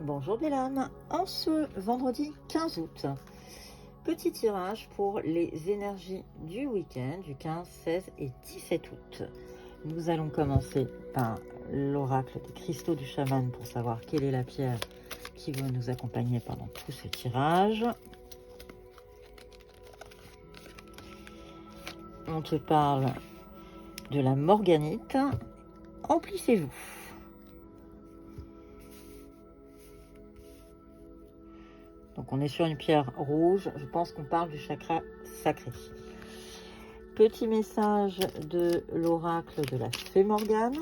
Bonjour belle âme, en ce vendredi 15 août, petit tirage pour les énergies du week-end du 15, 16 et 17 août. Nous allons commencer par l'oracle des cristaux du chaman pour savoir quelle est la pierre qui va nous accompagner pendant tout ce tirage. On te parle de la morganite, emplissez-vous. Donc on est sur une pierre rouge, je pense qu'on parle du chakra sacré. Petit message de l'oracle de la fée Morgane,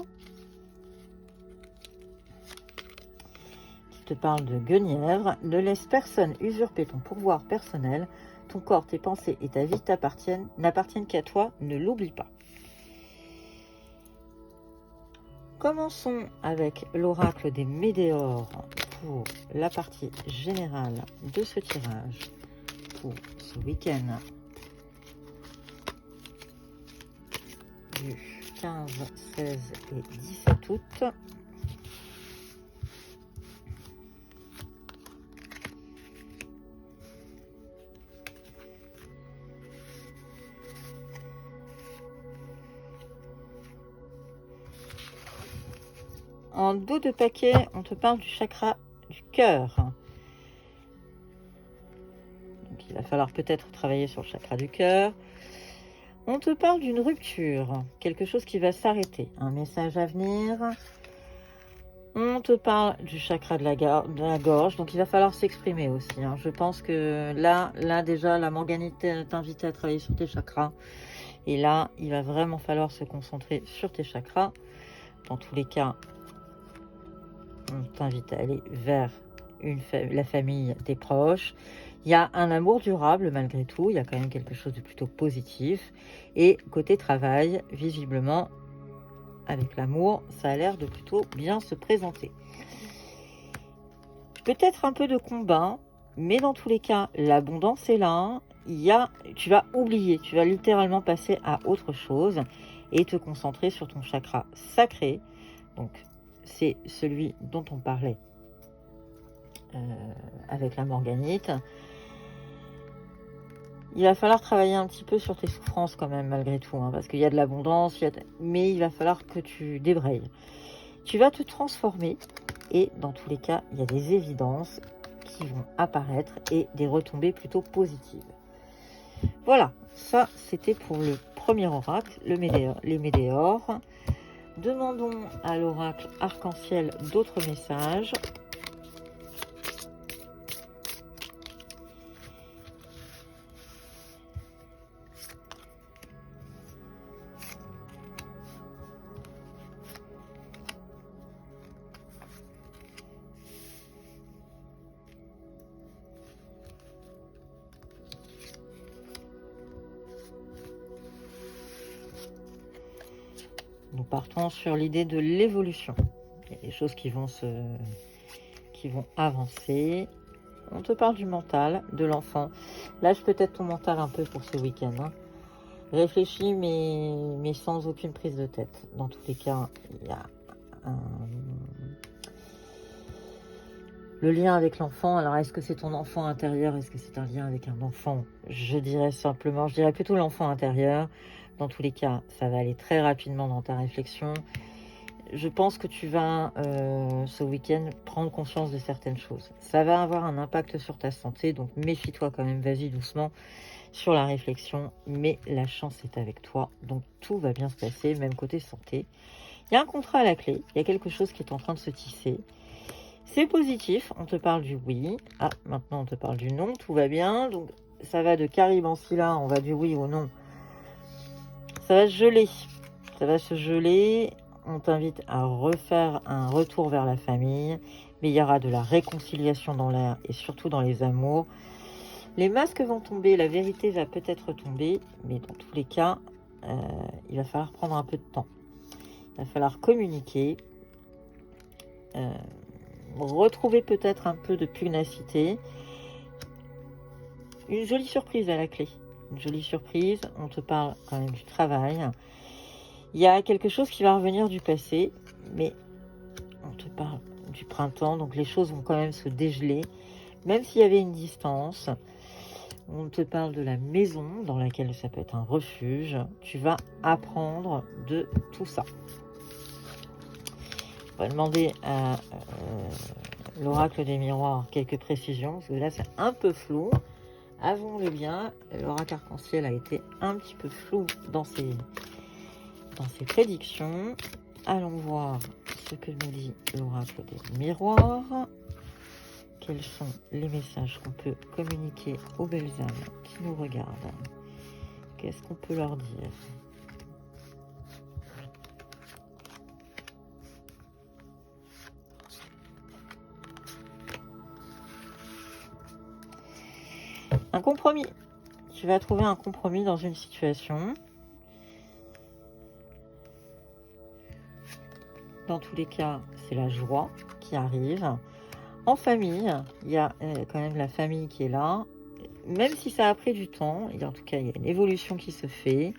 qui te parle de Guenièvre. Ne laisse personne usurper ton pouvoir personnel, ton corps, tes pensées et ta vie n'appartiennent qu'à toi, ne l'oublie pas. Commençons avec l'oracle des météores pour la partie générale de ce tirage pour ce week-end du 15, 16 et 17 août. En dos de paquet, on te parle du chakra du cœur. Donc, il va falloir peut-être travailler sur le chakra du cœur. On te parle d'une rupture, quelque chose qui va s'arrêter, un message à venir. On te parle du chakra de la gorge, donc il va falloir s'exprimer aussi. Je pense que là déjà, la morganite t'invite à travailler sur tes chakras. Et là, il va vraiment falloir se concentrer sur tes chakras. Dans tous les cas, on t'invite à aller vers la famille, tes proches. Il y a un amour durable malgré tout, il y a quand même quelque chose de plutôt positif. Et côté travail, visiblement, avec l'amour, ça a l'air de plutôt bien se présenter. Peut-être un peu de combat, mais dans tous les cas, l'abondance est là. Tu vas oublier, tu vas littéralement passer à autre chose et te concentrer sur ton chakra sacré. Donc, c'est celui dont on parlait avec la morganite. Il va falloir travailler un petit peu sur tes souffrances quand même malgré tout, parce qu'il y a de l'abondance, mais il va falloir que tu débrayes. Tu vas te transformer et dans tous les cas, il y a des évidences qui vont apparaître et des retombées plutôt positives. Voilà, ça c'était pour le premier oracle, les météores. Demandons à l'oracle arc-en-ciel d'autres messages. Nous partons sur l'idée de l'évolution. Il y a des choses qui vont avancer. On te parle du mental, de l'enfant. Lâche peut-être ton mental un peu pour ce week-end. Réfléchis, mais sans aucune prise de tête. Dans tous les cas, il y a le lien avec l'enfant. Alors, est-ce que c'est ton enfant intérieur? Est-ce que c'est un lien avec un enfant? Je dirais plutôt l'enfant intérieur. Dans tous les cas, ça va aller très rapidement dans ta réflexion. Je pense que tu vas, ce week-end, prendre conscience de certaines choses. Ça va avoir un impact sur ta santé, donc méfie-toi quand même, vas-y doucement sur la réflexion. Mais la chance est avec toi, donc tout va bien se passer, même côté santé. Il y a un contrat à la clé, il y a quelque chose qui est en train de se tisser. C'est positif, on te parle du oui. Ah, maintenant on te parle du non, tout va bien. Donc ça va de Caribancilla, on va du oui au non. Ça va se geler. On t'invite à refaire un retour vers la famille, mais il y aura de la réconciliation dans l'air et surtout dans les amours. Les masques vont tomber, la vérité va peut-être tomber, mais dans tous les cas, il va falloir prendre un peu de temps. Il va falloir communiquer, retrouver peut-être un peu de pugnacité. Une jolie surprise à la clé. Une jolie surprise, on te parle quand même du travail. Il y a quelque chose qui va revenir du passé, mais on te parle du printemps, donc les choses vont quand même se dégeler, même s'il y avait une distance. On te parle de la maison dans laquelle ça peut être un refuge. Tu vas apprendre de tout ça. On va demander à l'oracle des miroirs quelques précisions, parce que là c'est un peu flou. Avouons-le bien, l'oracle arc-en-ciel a été un petit peu flou dans ses prédictions. Allons voir ce que nous dit l'oracle des miroirs. Quels sont les messages qu'on peut communiquer aux belles âmes qui nous regardent? Qu'est-ce qu'on peut leur dire? Un compromis. Tu vas trouver un compromis dans une situation. Dans tous les cas, c'est la joie qui arrive. En famille, il y a quand même la famille qui est là. Même si ça a pris du temps, en tout cas, il y a une évolution qui se fait.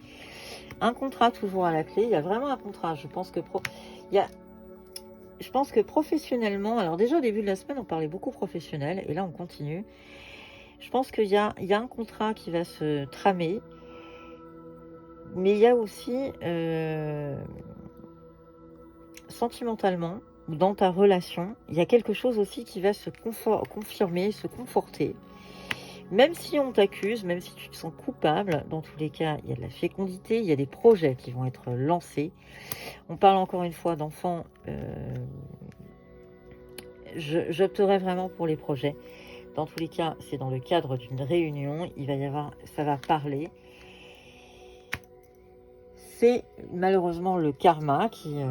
Un contrat toujours à la clé. Il y a vraiment un contrat. Je pense que professionnellement, alors déjà au début de la semaine, on parlait beaucoup professionnel. Et là, on continue. Je pense qu'il y a un contrat qui va se tramer. Mais il y a aussi, sentimentalement, dans ta relation, il y a quelque chose aussi qui va se confirmer, se conforter. Même si on t'accuse, même si tu te sens coupable, dans tous les cas, il y a de la fécondité, il y a des projets qui vont être lancés. On parle encore une fois d'enfants. J'opterais vraiment pour les projets. Dans tous les cas, c'est dans le cadre d'une réunion. Il va y avoir, ça va parler. C'est malheureusement le karma qui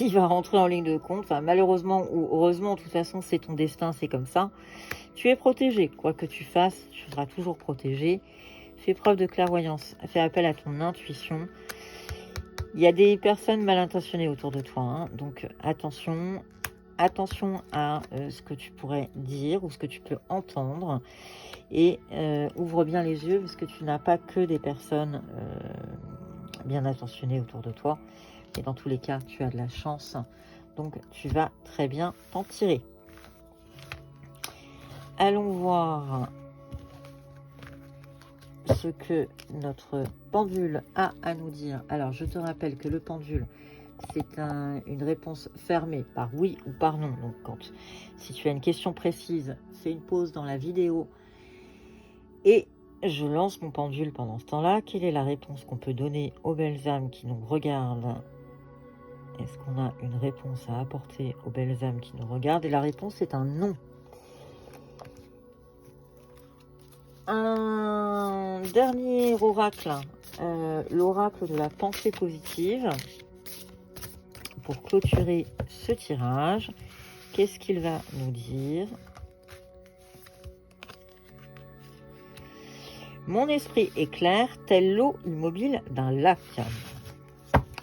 va rentrer en ligne de compte. Enfin, malheureusement ou heureusement, de toute façon, c'est ton destin, c'est comme ça. Tu es protégé. Quoi que tu fasses, tu seras toujours protégé. Fais preuve de clairvoyance. Fais appel à ton intuition. Il y a des personnes mal intentionnées autour de toi. Hein, donc, attention. Attention à ce que tu pourrais dire ou ce que tu peux entendre. Et ouvre bien les yeux parce que tu n'as pas que des personnes bien intentionnées autour de toi. Et dans tous les cas, tu as de la chance. Donc, tu vas très bien t'en tirer. Allons voir ce que notre pendule a à nous dire. Alors, je te rappelle que le pendule, c'est une réponse fermée par oui ou par non. Donc, si tu as une question précise, fais une pause dans la vidéo et je lance mon pendule pendant ce temps-là. Quelle est la réponse qu'on peut donner aux belles âmes qui nous regardent? Est-ce qu'on a une réponse à apporter aux belles âmes qui nous regardent? Et la réponse est un non. Un dernier oracle, l'oracle de la pensée positive. Pour clôturer ce tirage, qu'est-ce qu'il va nous dire? Mon esprit est clair, tel l'eau immobile d'un lac.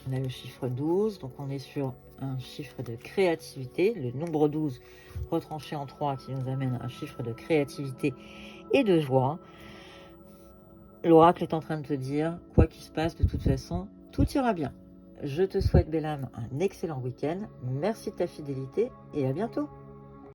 On a le chiffre 12, donc on est sur un chiffre de créativité, le nombre 12 retranché en 3 qui nous amène à un chiffre de créativité et de joie. L'oracle est en train de te dire, quoi qu'il se passe, de toute façon, tout ira bien. Je te souhaite, belle âme, un excellent week-end. Merci de ta fidélité et à bientôt.